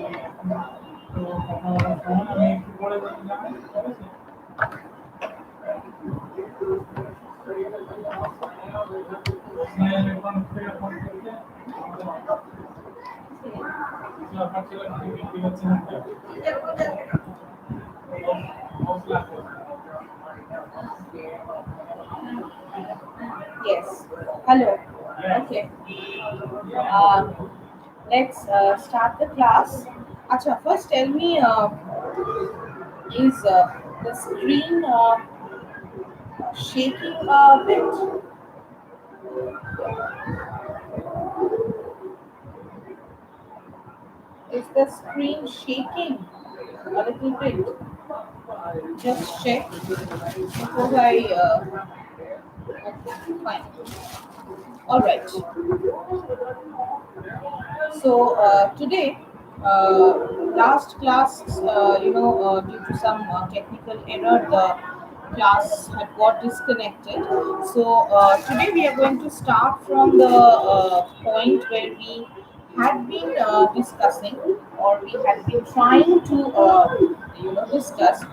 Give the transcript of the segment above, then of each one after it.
তো কথা বলার ফোন আমি একটু পরে জানাই, ঠিক আছে? স্নেহের অ্যাকাউন্ট থেকে ফোন করতে আপনার ছেলে বিক্রি হচ্ছে না তো? most লাগবে। Yes. Hello. Okay. Uh, let's start the class. Acha, first tell me, is the screen shaking a bit? Is the screen shaking a little bit? Just check before I. Okay, fine. All right. So today, last class, due to some technical error, the class had got disconnected. So today we are going to start from the point where we had been discussing, or we had been trying to, discuss.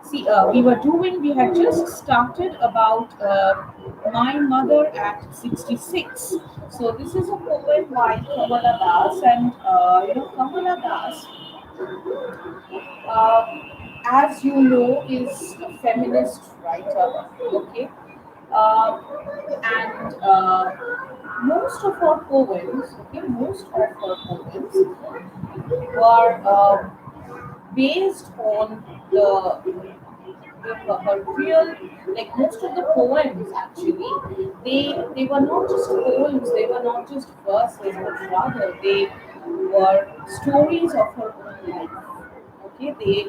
See, we had just started about My Mother at 66. So, this is a poem by Kamala Das, and Kamala Das, uh, as you know, is a feminist writer. Okay, uh, and most of her poems, most of her poems were based on her real, like most of the poems actually, they were not just poems, they were not just verses, but rather they were stories of her own life. Okay, they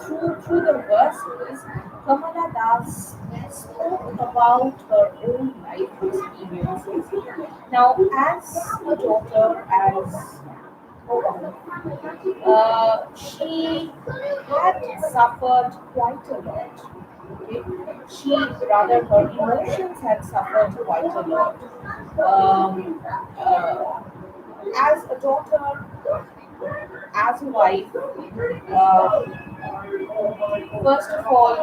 through the verses, Kamala Das spoke about her own life experiences. Now, as a daughter, as she had suffered quite a lot. Okay? Her emotions had suffered quite a lot. Um, uh, as a daughter, as a wife, first of all,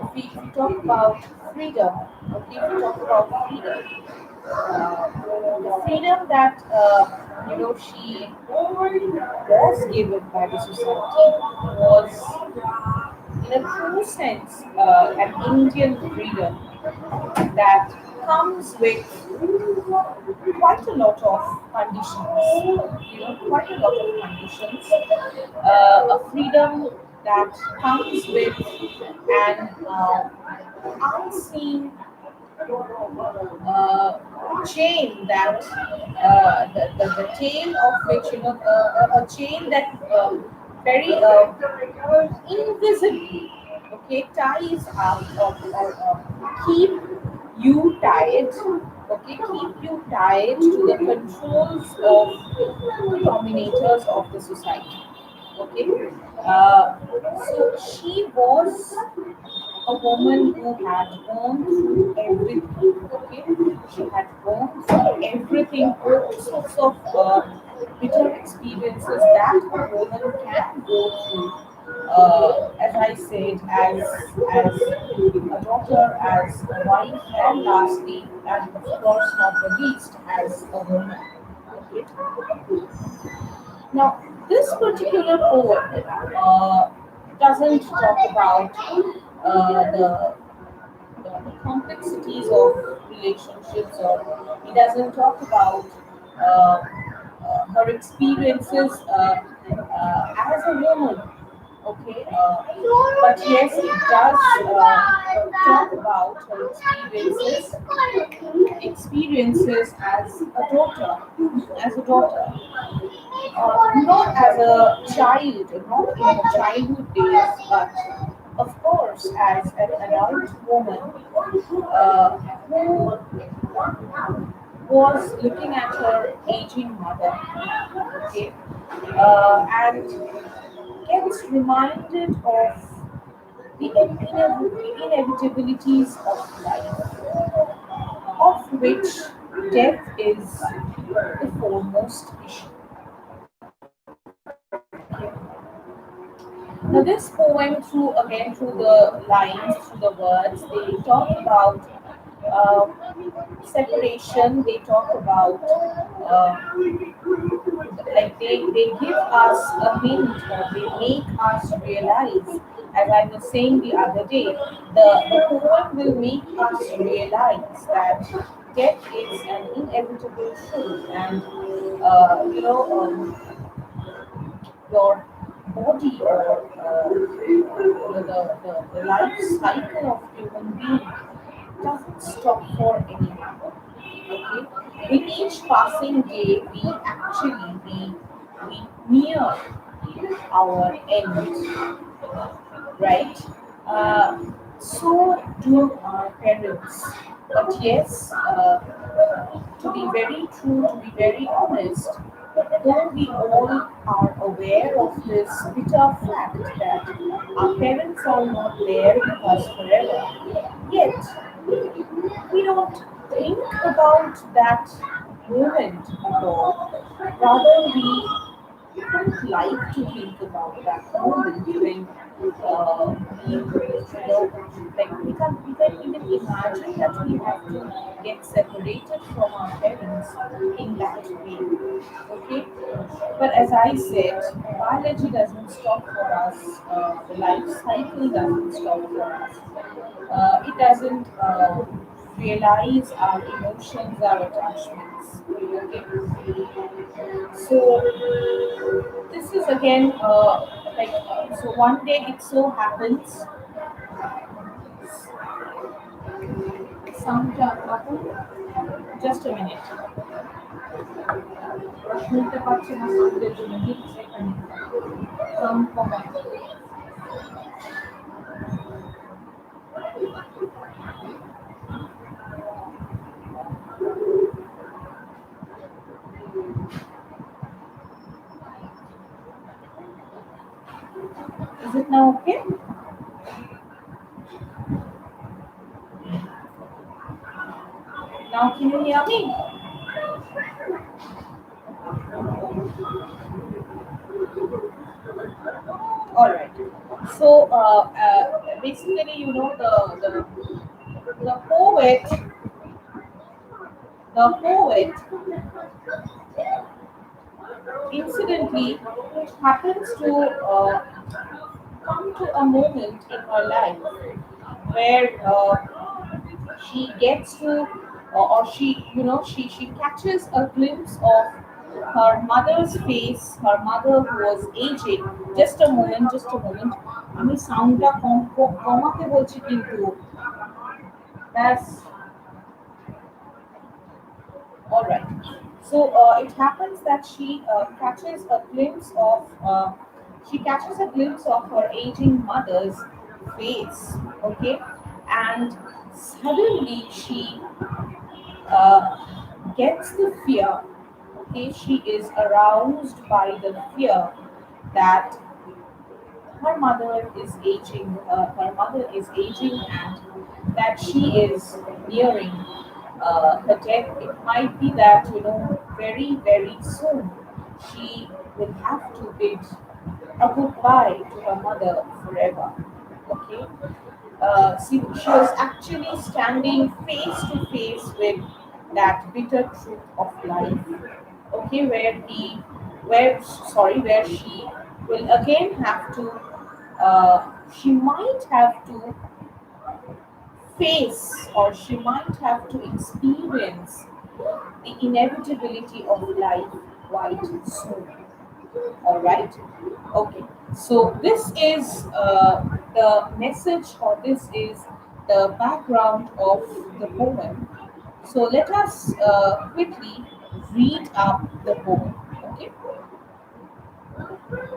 if we talk about freedom, okay, if we talk about freedom, the freedom that she was given by the society was, in a true sense, an Indian freedom that comes with quite a lot of conditions. Quite a lot of conditions. A freedom that comes with an unseen uh, chain that the chain of which, a chain that very invisibly, okay, ties up, or keep you tied, okay, keep you tied to the controls of the dominators of the society. Okay, so she was a woman who had gone through everything. Okay, she had gone through everything, all sorts of bitter experiences that a woman can go through. As I said, as a daughter, as a wife, and lastly, and of course not the least, as a woman. Okay. Now, this particular poem doesn't talk about the complexities of relationships, or it doesn't talk about uh, her experiences as a woman. Okay, but yes, it does talk about her experiences as a daughter, not as a child, not in her childhood days, but of course as an adult woman who was looking at her aging mother, okay, and gets reminded of the inevitabilities of life, of which death is the foremost issue. Now, this poem, through the lines, through the words, they talk about uh, separation. They talk about like they give us a hint, or they make us realize. As I was saying the other day, the poem will make us realize that death is an inevitable truth, and your body, or the life cycle of human being doesn't stop for anyone. Okay, with each passing day, we near our end, right? So do our parents. But yes, to be very true, to be very honest, though we all are aware of this bitter fact that our parents are not there with us forever, yet we don't think about that moment at all. Rather, we don't like to think about that moment when we can even imagine that we have to get separated from our parents in that way. Okay, but as I said, biology doesn't stop for us. The life cycle doesn't stop for us. It doesn't realize our emotions, our attachments. Okay, so this is again so one day it so happens some just a minute. শুনতে পাচ্ছি না সাউন্ডের জন্য দিচ্ছে কমাই। Is it now okay? Now can you hear me? All right. So basically, the poet incidentally happens to come to a moment in her life where she gets to or she catches a glimpse of her mother's face, her mother who was aging. Just a moment, আমি সাউন্ডটা কমাতে বলছি কিন্তু ব্যাস। All right. So it happens that she catches a glimpse of her aging mother's face. Okay, and suddenly she gets the fear. Okay, she is aroused by the fear that her mother is aging, and that she is nearing her death. It might be that very very soon she will have to bid a goodbye to her mother forever. Okay, she was actually standing face to face with that bitter truth of life. Okay, where she will again have to, she might have to face, or she might have to experience the inevitability of life quite soon. All right. Okay. So this is the message, or this is the background of the poem. So let us quickly read up the poem. Okay. All right.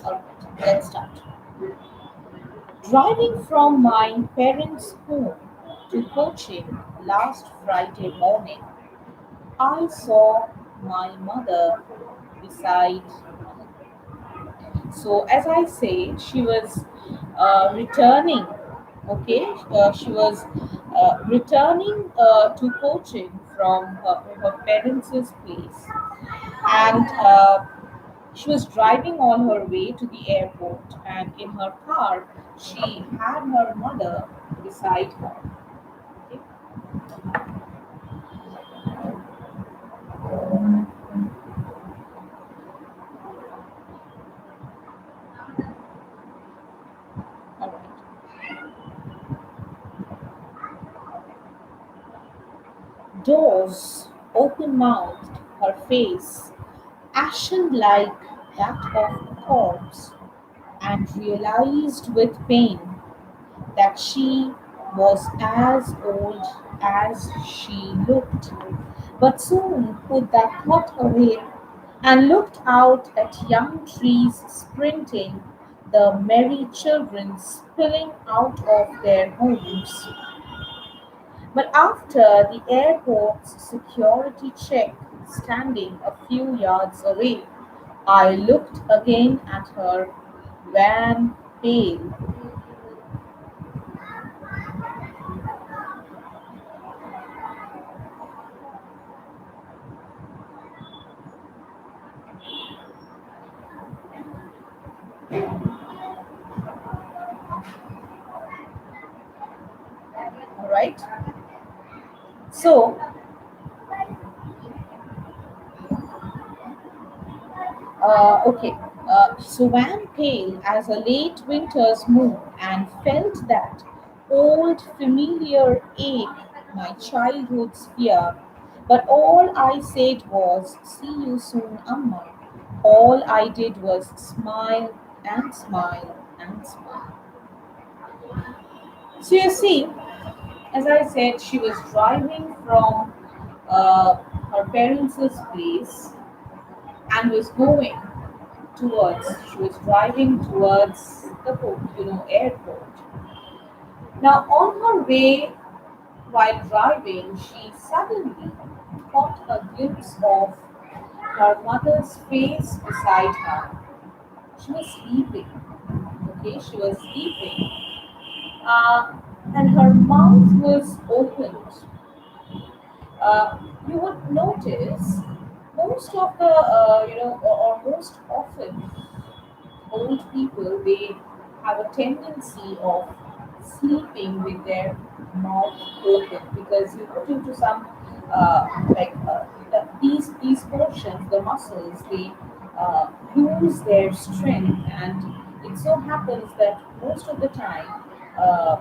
All right. Let's start. Driving from my parents' home to coaching last Friday morning, I saw my mother beside. So, as I say, she was returning. Okay, she was returning to coaching from her parents' place, and she was driving on her way to the airport. And in her car, she had her mother beside her. Okay, all right. Doors open mouthed, her face ashen like that of a corpse, and realized with pain that she was as old as she looked. But soon put that thought away and looked out at young trees sprinting, the merry children spilling out of their homes. But after the airport's security check, standing a few yards away, I looked again at her, wan, pale. All right. So, okay. Swan pale as a late winter's moon and felt that old familiar ache, my childhood's fear. But all I said was, "See you soon, Amma." All I did was smile and smile and smile. So you see, as I said, she was driving from uh, her parents' place and was going towards, she was driving towards the airport. Now, on her way while driving, she suddenly caught a glimpse of her mother's face beside her. She was sleeping. Okay, she was sleeping, uh, and her mouth was opened. You would notice most of the, or most often, old people, they have a tendency of sleeping with their mouth open because due to some these portions, the muscles, they lose their strength, and it so happens that most of the time, uh,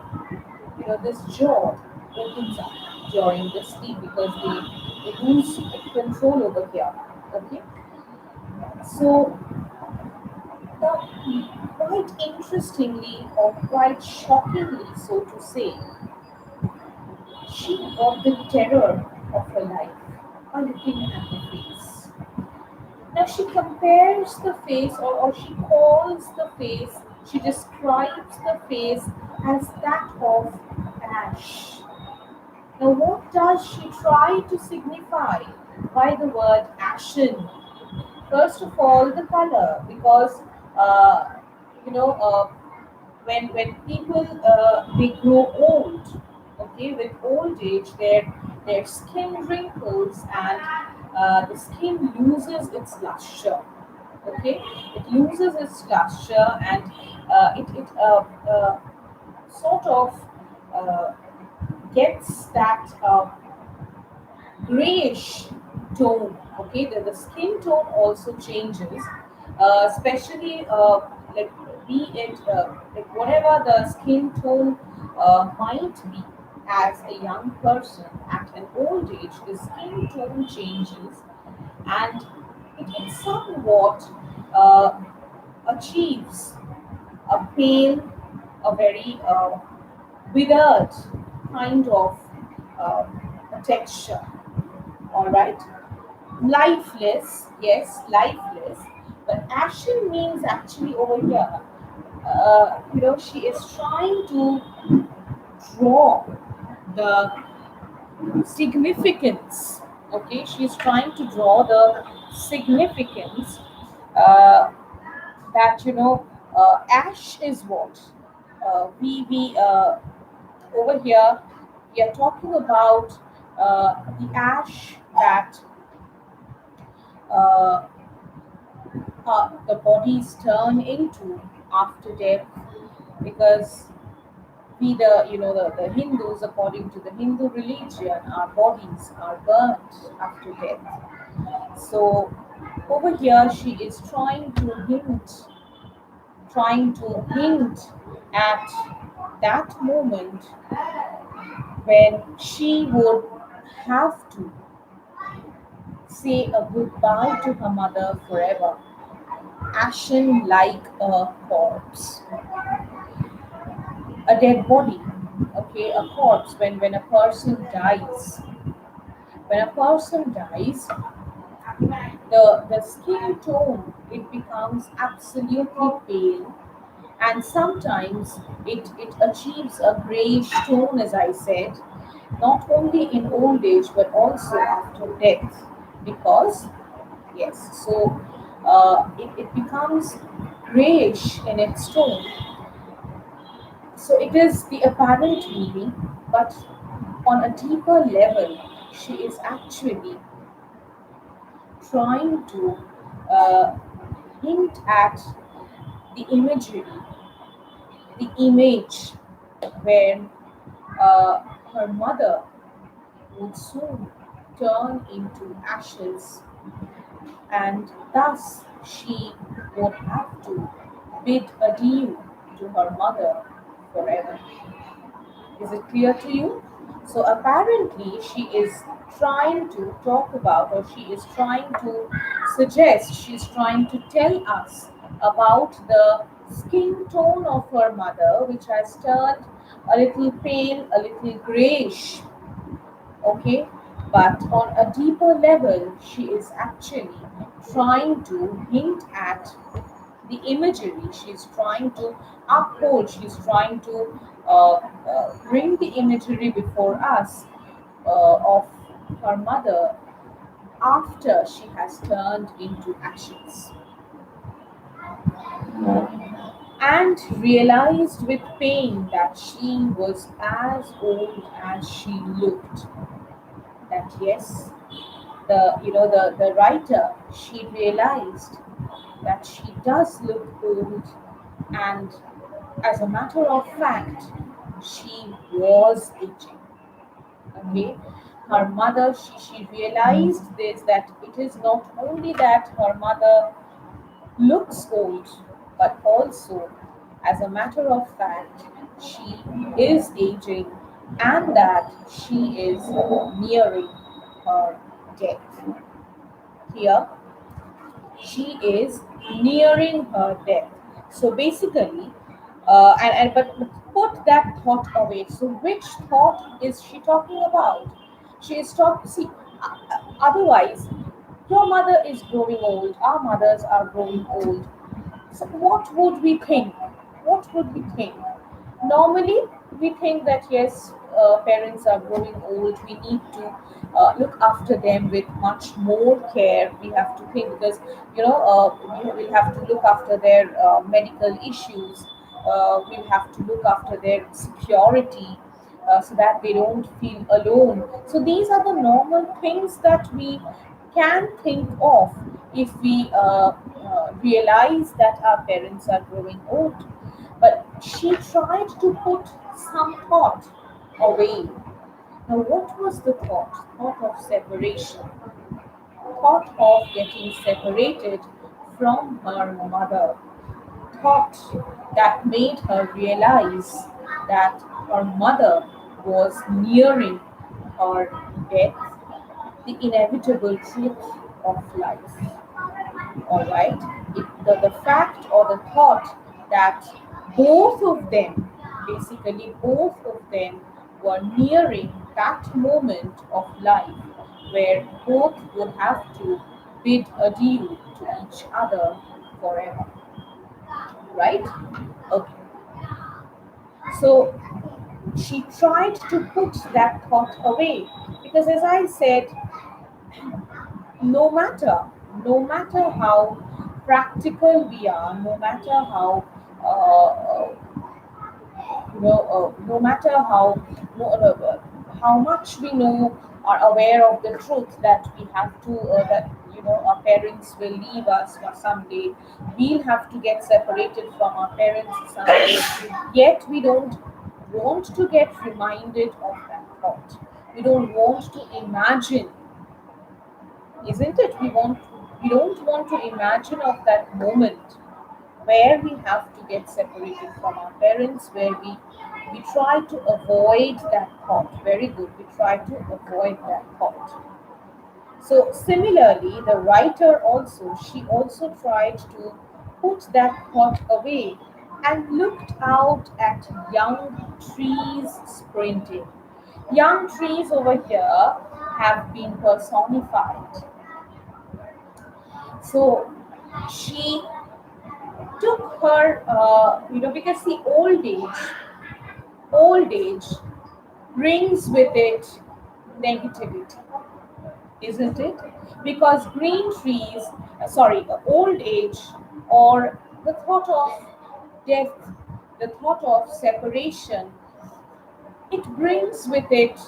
this jaw opens up during the sleep because they lose control over here. Okay, so quite interestingly, or quite shockingly, so to say, she got the terror of her life by looking at the face. Now she compares the face, or she calls the face, she describes the face as that of ash. Now, what does she try to signify by the word ashen? First of all, the color, because uh, you know uh, when people they grow old, okay, with old age, their skin wrinkles and the skin loses its luster. Okay, it loses its luster and it sort of uh, gets that grayish tone. Okay, the skin tone also changes, especially like be it like whatever the skin tone might be as a young person at an old age, the skin tone changes and it somewhat uh, achieves a pale, a very withered kind of uh, texture. All right, lifeless, yes, lifeless. But ashen means actually over here. She is trying to draw the significance. Okay, she's trying to draw the significance uh, that ash is what we over here we are talking about the ash that uh, the bodies turn into after death, because we the Hindus, according to the Hindu religion, our bodies are burnt after death. So over here she is trying to hint at that moment when she would have to say a goodbye to her mother forever, ashen like a corpse, a dead body. Okay, a corpse. When a person dies, the skin tone, it becomes absolutely pale, and sometimes it achieves a grayish tone, as I said, not only in old age but also after death. Because, yes, so it becomes grayish in its tone. So it is the apparent meaning, but on a deeper level, she is actually trying to uh, hint at the imagery, the image where uh, her mother would soon turn into ashes, and thus she would have to bid adieu to her mother forever. Is it clear to you? So apparently, she is trying to talk about, or she is trying to suggest, she's trying to tell us about the skin tone of her mother, which has turned a little pale, a little grayish. Okay, but on a deeper level, she is actually trying to hint at the imagery. She's trying to uphold, she's trying to bring the imagery before us of her mother after she has turned into ashes, and realized with pain that she was as old as she looked. That, yes, the writer, she realized that she does look old, and as a matter of fact, she was aging. Okay, her mother, she realized this, that it is not only that her mother looks old, but also, as a matter of fact, she is aging, and that she is nearing her death. Here, she is nearing her death. So basically, but put that thought away. So which thought is she talking about? She is talking. See, otherwise, your mother is growing old. Our mothers are growing old. So what would we think? What would we think? Normally, we think that yes, parents are growing old. We need to look after them with much more care. We have to think, because we will have to look after their medical issues. We'll have to look after their security, so that they don't feel alone. So these are the normal things that we can think of if we realize that our parents are growing old. But she tried to put some thought away. Now, what was the thought? Thought of separation, thought of getting separated from her mother, thought that made her realize that her mother was nearing her death, the inevitable truth of life. All right, the fact or the thought that both of them, basically both of them, were nearing that moment of life where both would have to bid adieu to each other forever. Right? Okay, so she tried to put that thought away, because, as I said, no matter no matter how practical we are, no matter how no matter how much we know or aware of the truth that we have to that our parents will leave us for someday, we'll have to get separated from our parents someday, yet we don't want to get reminded of that thought. We don't want to imagine, isn't it? We don't want to imagine of that moment where we have to get separated from our parents, where we try to avoid that thought. Very good. We try to avoid that thought. So similarly, the writer also, she also tried to put that thought away and looked out at young trees sprinting. Young trees over here have been personified. So she took her, because the old age brings with it negativity, isn't it? Because green trees, old age, or the thought of death, the thought of separation, it brings with it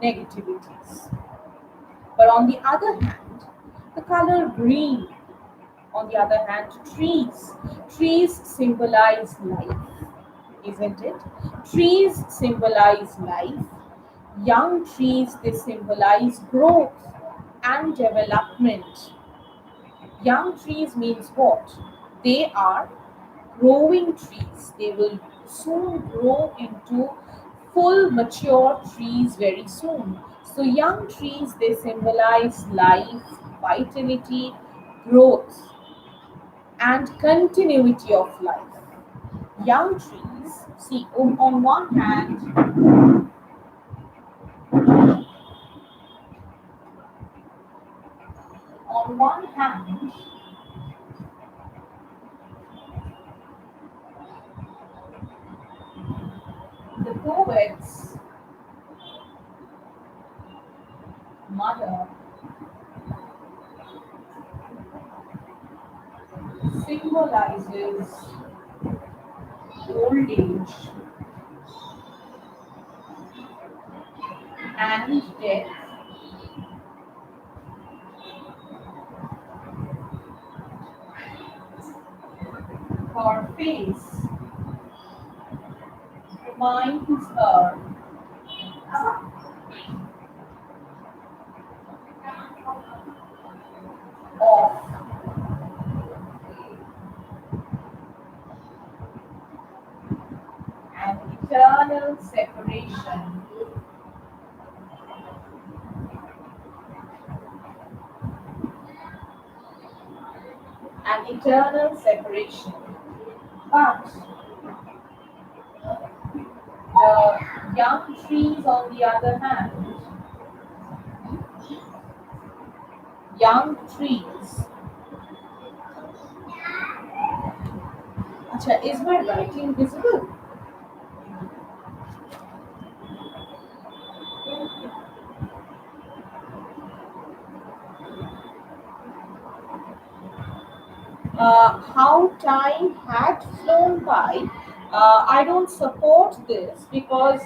negativities. But on the other hand, the color green, on the other hand, trees symbolize life, isn't it? Trees symbolize life. Young trees, they symbolize growth and development. Young trees means what? They are growing trees. They will soon grow into full mature trees very soon. So young trees, they symbolize life, vitality, growth, and continuity of life. Young trees, see, on one hand, on one hand, the poet's mother symbolizes old age and death. Her face reminds her of an eternal separation, an eternal separation. But the young trees, on the other hand, young trees. Acha, is my writing visible? How time had flown by. I don't support this because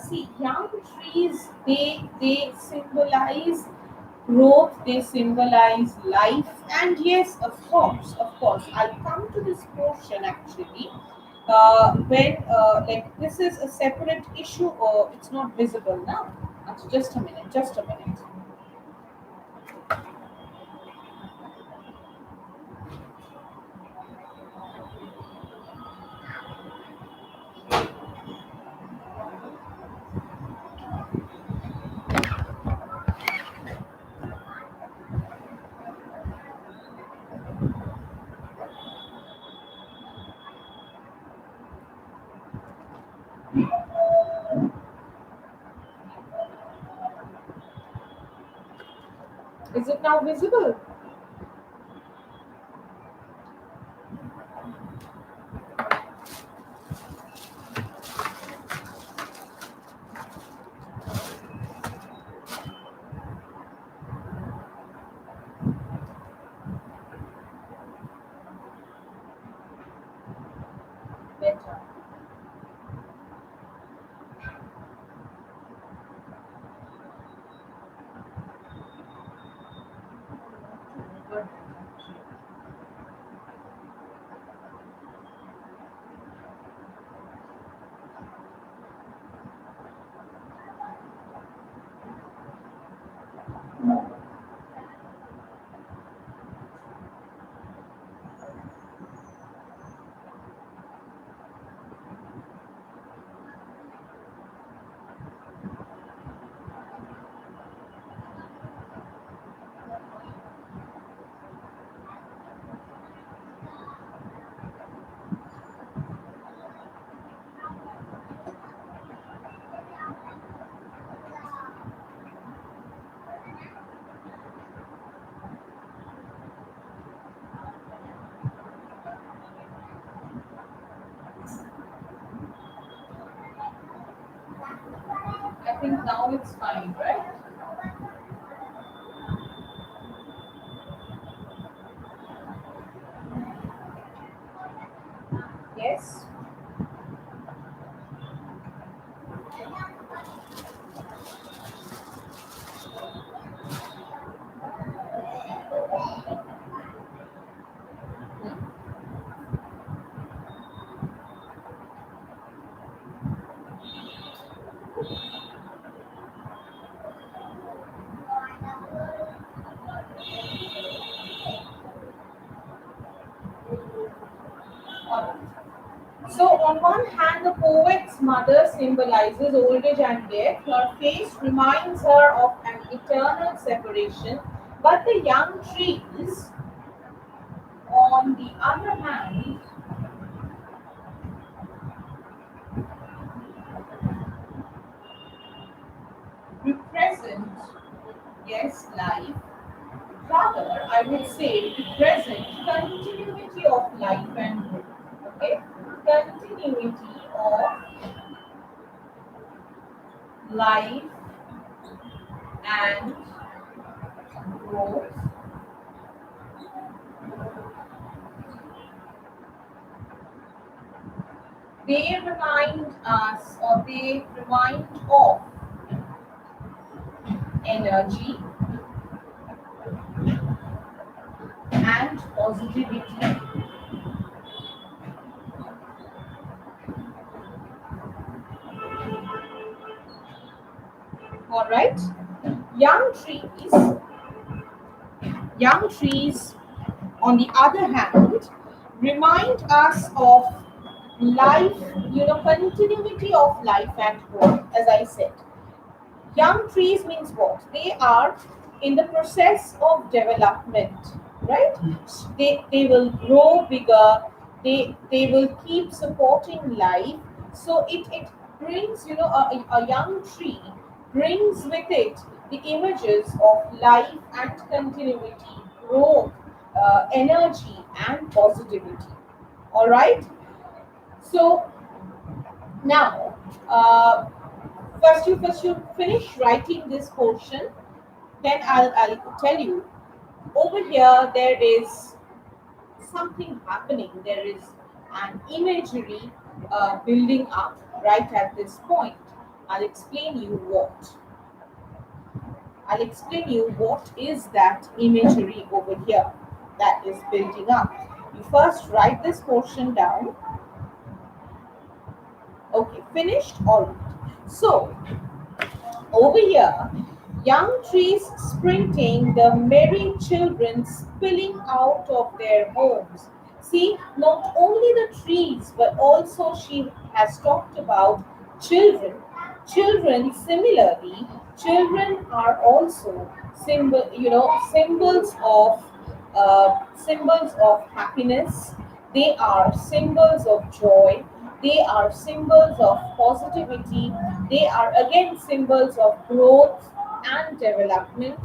see, young trees, they symbolize growth, they symbolize life, and yes, of course, I'll come to this portion actually. When like this is a separate issue, or it's not visible now. Just a minute, just a minute. Is it now visible? think now it's fine, right? Yes. Alright. So, on one hand, the poet's mother symbolizes old age and death. Her face reminds her of an eternal separation. But the young trees, on the other hand, represent, yes, life. Rather, I would say represent continuity of life and growth. Okay? Continuity of life and growth. They remind us, or they remind of energy and positivity. All right. Young trees, young trees, on the other hand, remind us of life, continuity of life and growth, as I said. Young trees means what? They are in the process of development, right? They will grow bigger, they will keep supporting life. So it brings, a young tree brings with it the images of life and continuity, growth, energy, and positivity. All right. So now, first you finish writing this portion, then I'll tell you. Over here, there is something happening. There is an imagery building up right at this point. I'll explain you what. I'll explain you what is that imagery over here that is building up. You first write this portion down. Okay, finished? All right. So over here, young trees sprinting, the merry children spilling out of their homes. See, not only the trees, but also she has talked about children. Children, similarly, children are also symbols of happiness. They are symbols of joy. They are symbols of positivity. They are again symbols of growth and development,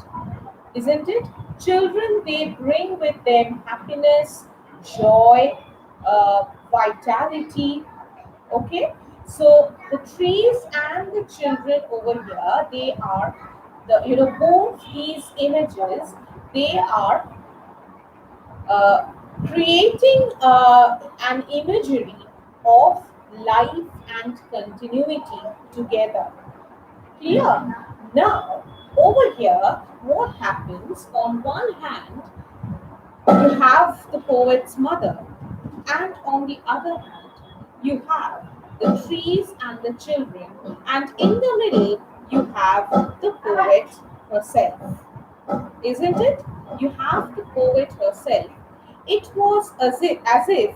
isn't it? Children, they bring with them happiness, joy, vitality. Okay, so the trees and the children over here, they are both these images. They are uh, creating an imagery of life and continuity together. Clear? Now, over here, what happens? On one hand, you have the poet's mother, and on the other hand, you have the trees and the children, and in the middle, you have the poet herself. Isn't it? You have the poet herself. It was as if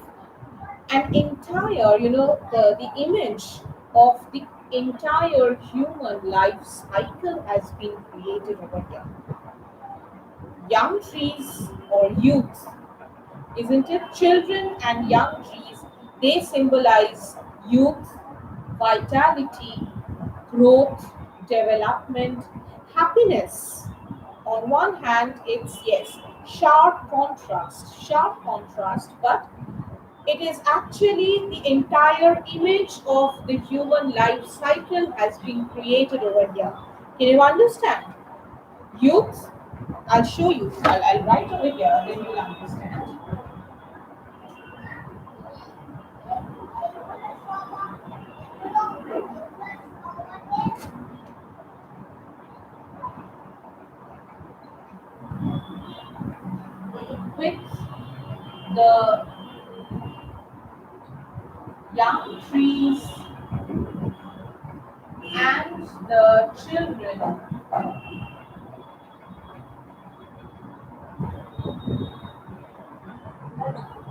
an entire, the image of the entire human life cycle has been created over here. Young trees or youth, isn't it? Children and young trees, they symbolize youth, vitality, growth, development, happiness. On one hand, it's yes, sharp contrast, but It is actually the entire image of the human life cycle has been created over here. Can you understand? Youth, I'll show you. I'll write over here, then you'll understand. With the young trees and the children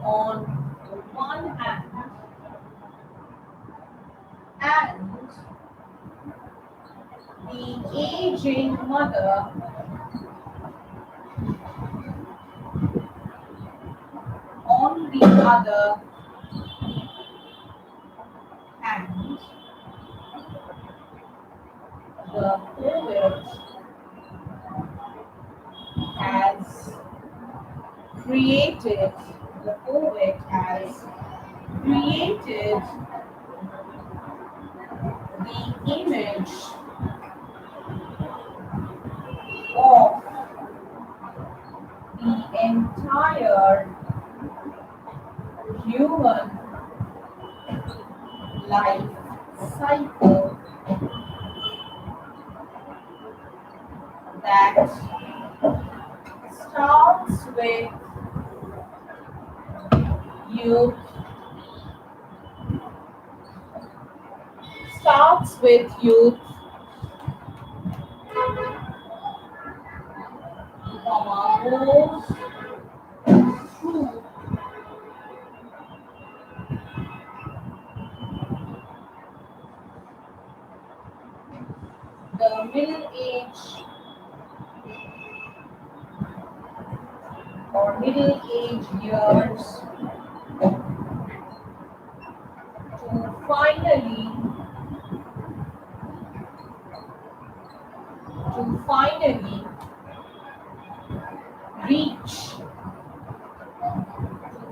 on one hand and the aging mother on the other hand, the poet has created, the poet has created the image of the entire human life cycle that starts with youth, starts with youth, goes through the middle age or middle age years to finally reach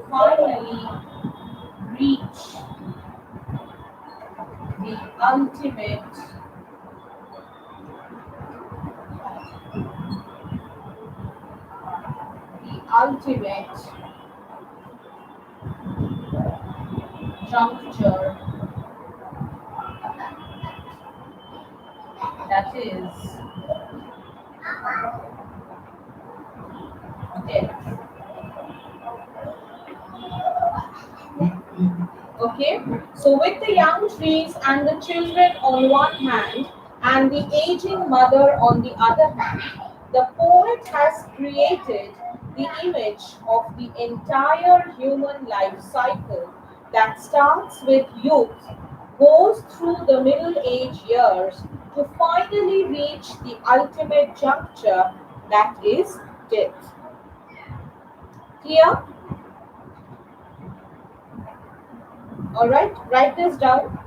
finally reach the ultimate juncture, that is death. Okay, so with the young trees and the children on one hand and the aging mother on the other hand, the poet has created the image of the entire human life cycle that starts with youth, goes through the middle age years to finally reach the ultimate juncture, that is death. Clear? All right, write this down.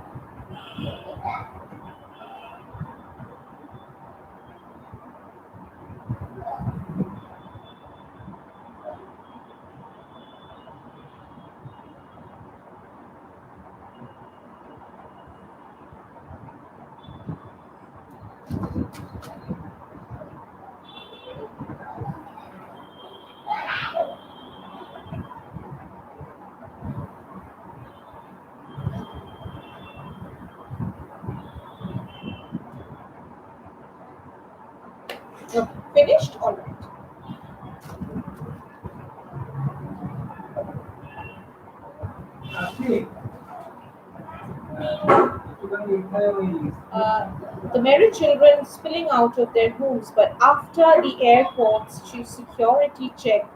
Okay, finished? All right. Así, Uh, the merry children spilling out of their homes, but after the airport's security check,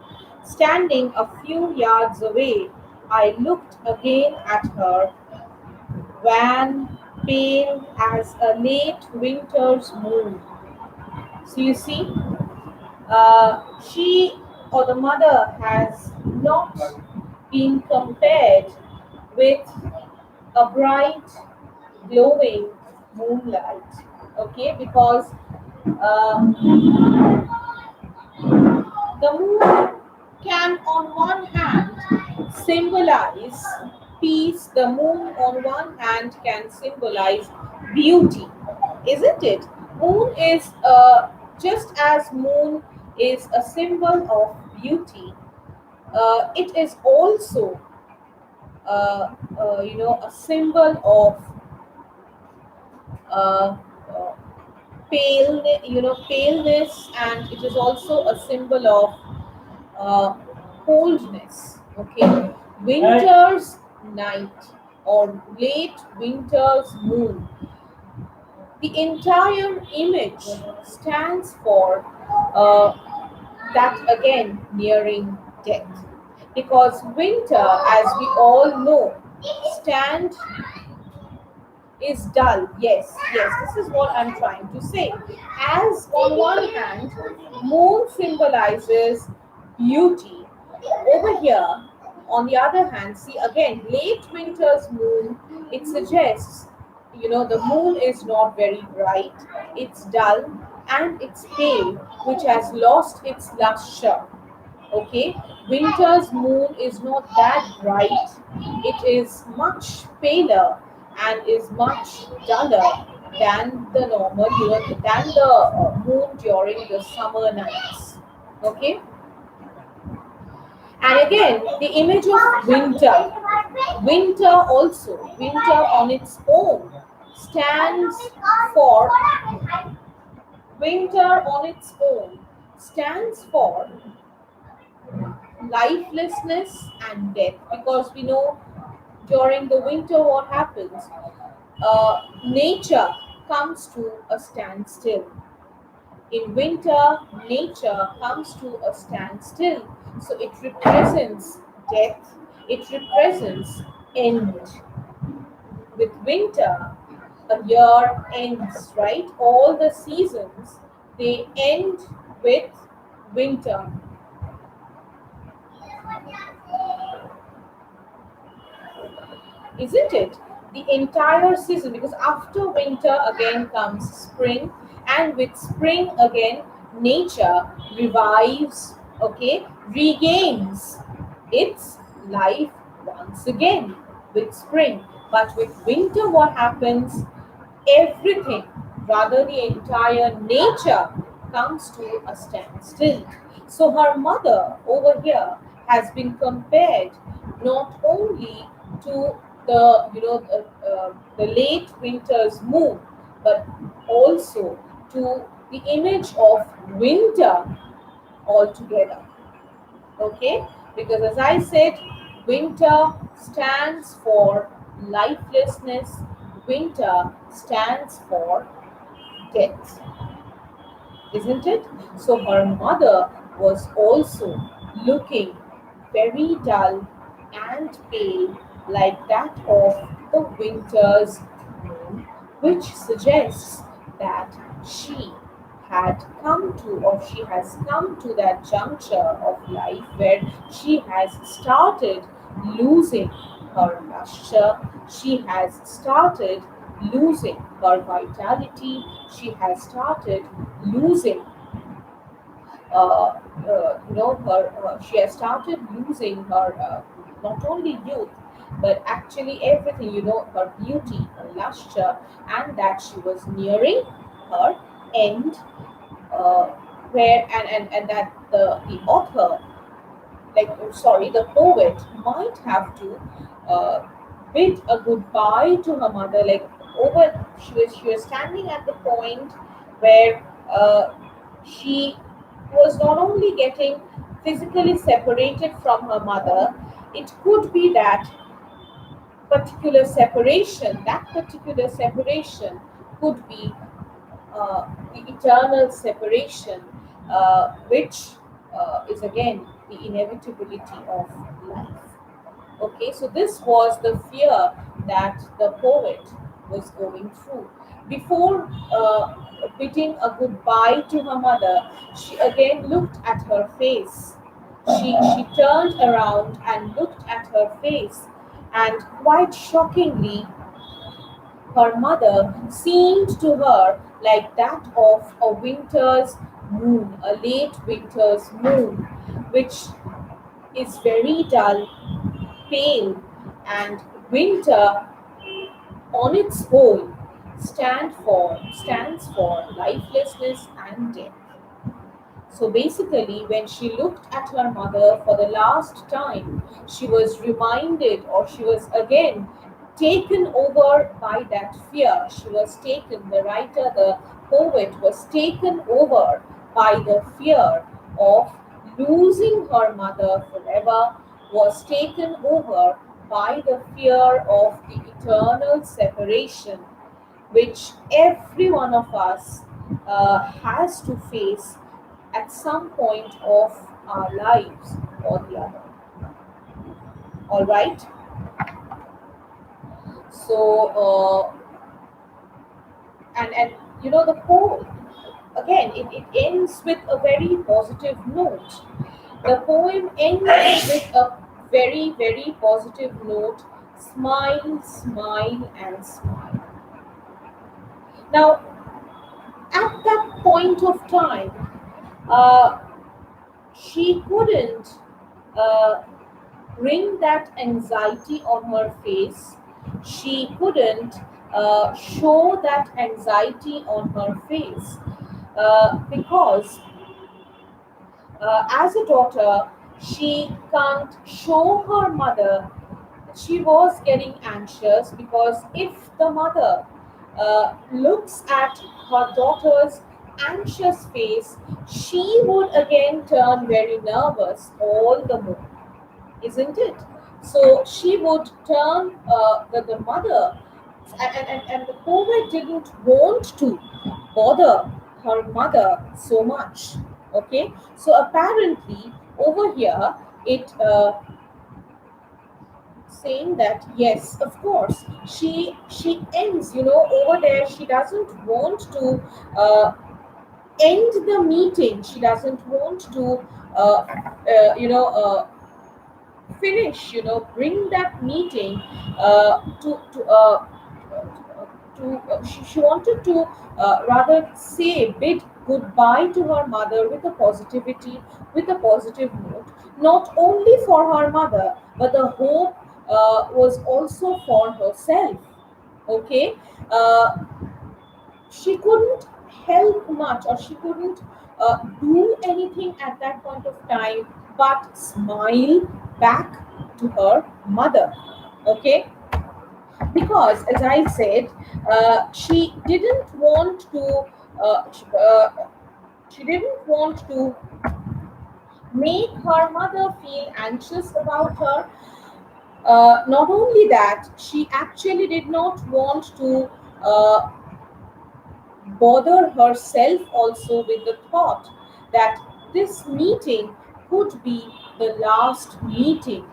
standing a few yards away, I looked again at her, wan, pale as a late winter's moon. So you see, she or the mother has not been compared with a bright, glowing moonlight. Okay, because uh, the moon can, on one hand, symbolize peace. The moon, on one hand, can symbolize beauty, isn't it? Moon is just as moon is a symbol of beauty. It is also, a symbol of uh, uh, paleness, and it is also a symbol of uh, coldness. Okay, winter's night or late winter's moon, the entire image stands for uh, that again nearing death, because winter, as we all know, stand is dull. Yes, yes, this is what I'm trying to say. As on one hand, moon symbolizes beauty. Over here, on the other hand, see again, late winter's moon, it suggests, the moon is not very bright, it's dull, and it's pale, which has lost its luster. Okay, winter's moon is not that bright, it is much paler and is much duller than the normal, than the moon during the summer nights. Okay, and again, the image of winter on its own stands for winter on its own stands for lifelessness and death, because we know during the winter what happens. Nature comes to a standstill. In winter, nature comes to a standstill. So it represents death, it represents end. With winter, a year ends, right? All the seasons, they end with winter, isn't it? The entire season, because after winter again comes spring, and with spring again, nature revives, okay, regains its life once again with spring. But with winter, what happens? Everything, rather the entire nature, comes to a standstill. So her mother over here has been compared not only to the late winter's moon, but also to the image of winter altogether. Okay, because as I said, winter stands for lifelessness, winter stands for death, isn't it? So her mother was also looking very dull and pale, like that of the winter's moon, which suggests that she had come to, or she has come to that juncture of life where she has started losing her luster, she has started losing her vitality, she has started losing she has started losing her not only youth, but actually everything, her beauty, her luster, and that she was nearing her end, uh, where and that the author, like, sorry, the poet might have to uh, bid a goodbye to her mother, like, over she was standing at the point where she was not only getting physically separated from her mother, it could be that particular separation could be the eternal separation, which is again the inevitability of life. Okay, so this was the fear that the poet was going through. Before bidding a goodbye to her mother, she again looked at her face. She turned around and looked at her face, and quite shockingly, her mother seemed to her like that of a winter's moon, a late winter's moon, which is very dull, pale, and winter on its whole stands for lifelessness and death. So basically, when she looked at her mother for the last time, she was reminded, or she was again taken over by that fear. She was taken, the writer, the poet was taken over by the fear of losing her mother forever, was taken over by the fear of the eternal separation which every one of us has to face at some point of our lives or the other. All right. So, and the poem again, it ends with a very positive note. The poem ends with a very positive note. Smile, smile, and smile. Now, at that point of time, uh, she couldn't uh, bring that anxiety on her face. She couldn't show that anxiety on her face because, as a daughter, she can't show her mother that she was getting anxious because if the mother looks at her daughter's anxious face, she would again turn very nervous all the more, isn't it? So she would turn the mother, and the poet didn't want to bother her mother so much. Okay, so apparently over here it saying that yes, of course, she ends. Over there she doesn't want to end the meeting. She doesn't want to uh, uh, you know. Finish, bring that meeting she wanted to rather say bid goodbye to her mother with a positivity, with a positive note, not only for her mother, but the hope was also for herself. Okay. She couldn't help much, or she couldn't do anything at that point of time but smile back to her mother. Okay, because as I said, she didn't want to she didn't want to make her mother feel anxious about her. Not only that, she actually did not want to uh, bother herself also with the thought that this meeting could be the last meeting.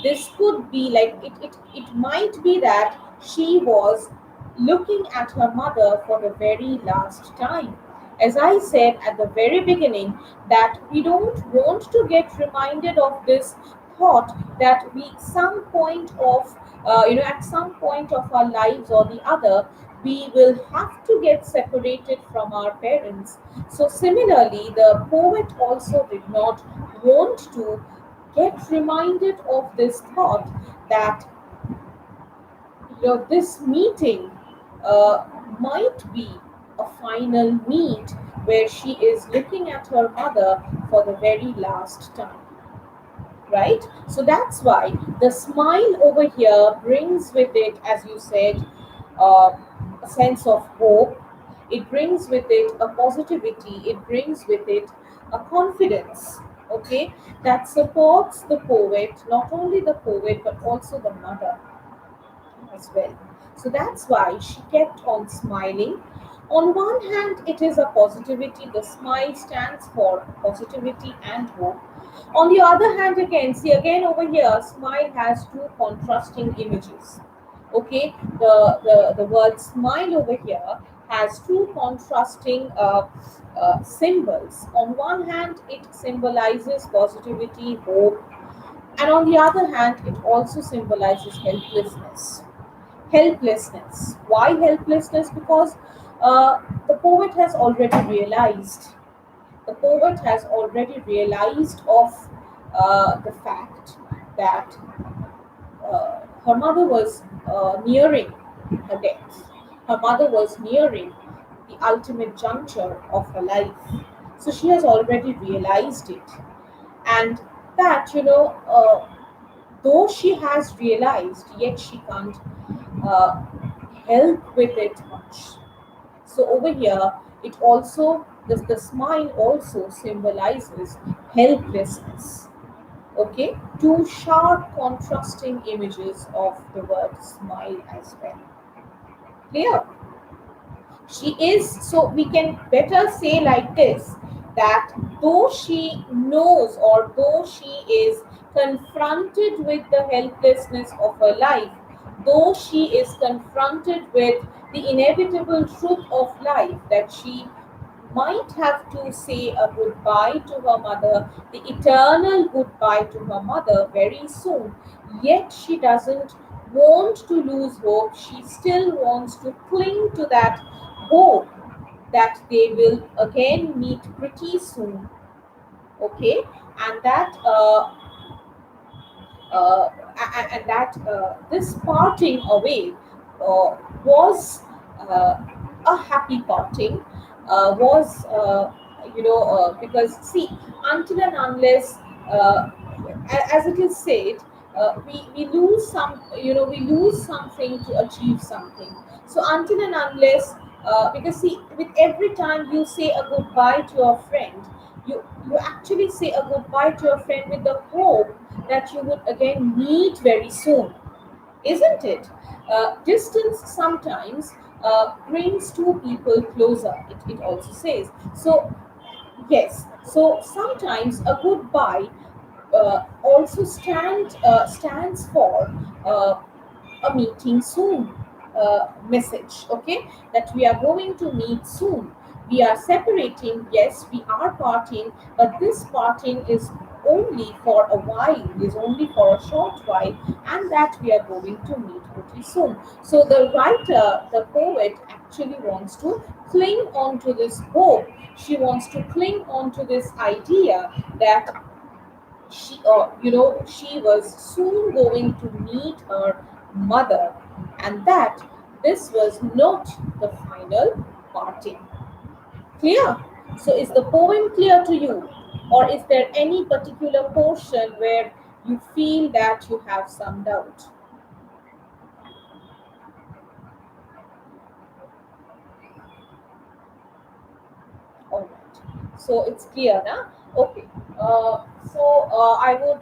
This could be like it might be that she was looking at her mother for the very last time. As I said at the very beginning, that we don't want to get reminded of this thought that we some point of at some point of our lives or the other we will have to get separated from our parents. So similarly, the poet also did not want to get reminded of this thought that this meeting uh, might be a final meet where she is looking at her mother for the very last time, right? So that's why the smile over here brings with it, as you said, uh, a sense of hope. It brings with it a positivity. It brings with it a confidence. Okay, that supports the poet, not only the poet but also the mother as well. So that's why she kept on smiling. On one hand, it is a positivity, the smile stands for positivity and hope. On the other hand, again, see again over here, smile has two contrasting images. Okay, the word smile over here has two contrasting symbols. On one hand, it symbolizes positivity, hope, and on the other hand, it also symbolizes helplessness. Helplessness. Why helplessness? Because the poet has already realized. The poet has already realized of the fact that her mother was nearing her death. Her mother was nearing the ultimate juncture of her life. So she has already realized it. And that, though she has realized, yet she can't uh, help with it much. So over here, it also, the smile also symbolizes helplessness. Okay, two sharp contrasting images of the word smile as well. Clear? She is, so we can better say like this, that though she knows, or though she is confronted with the helplessness of her life, though she is confronted with the inevitable truth of life, that she might have to say a goodbye to her mother, the eternal goodbye to her mother very soon. Yet she doesn't want to lose hope. She still wants to cling to that hope that they will again meet pretty soon. Okay, and that and that this parting away was a happy parting, because see, until and unless, as it is said, we lose some, we lose something to achieve something. So until and unless, because see, with every time you say a goodbye to a friend, you actually say a goodbye to a friend with the hope that you would again meet very soon, isn't it? Distance sometimes brings two people closer, it also says. So, yes, so sometimes a goodbye also stands for uh, a meeting soon message, okay, that we are going to meet soon. We are separating, yes, we are parting, but this parting is only for a while, is only for a short while, and that we are going to meet pretty soon. So the writer, the poet, actually wants to cling on to this hope. She wants to cling on to this idea that she was soon going to meet her mother, and that this was not the final parting. Clear? So is the poem clear to you, or is there any particular portion where you feel that you have some doubt? All right, so it's clear now. Okay, I would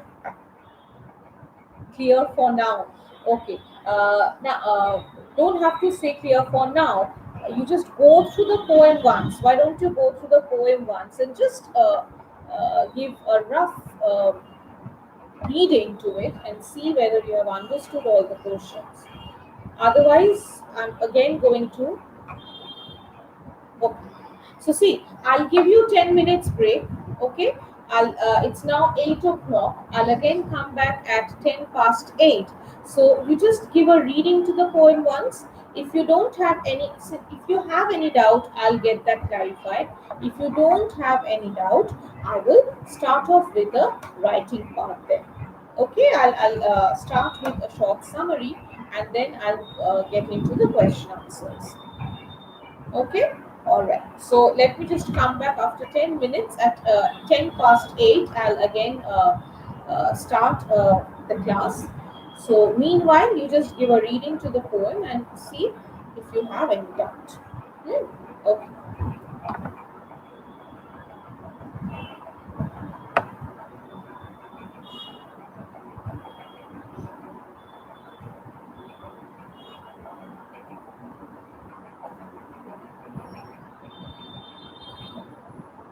clear for now. Okay. Now, don't have to say clear for now. You just go through the poem once. Why don't you go through the poem once and just give a rough reading to it and see whether you have understood all the portions. Otherwise, I'm again going to. Okay. So see, I'll give you 10 minutes break. Okay. It's now 8 o'clock. I'll again come back at 10 past 8. So you just give a reading to the poem once. If you don't have any, if you have any doubt, I'll get that clarified. If you don't have any doubt, I will start off with the writing part then. Okay, I'll start with a short summary, and then I'll get into the question answers. Okay, all right. So let me just come back after 10 minutes at 10 past 8. I'll again start the class. So meanwhile, you just give a reading to the poem and see if you have any doubt. Hmm? Okay.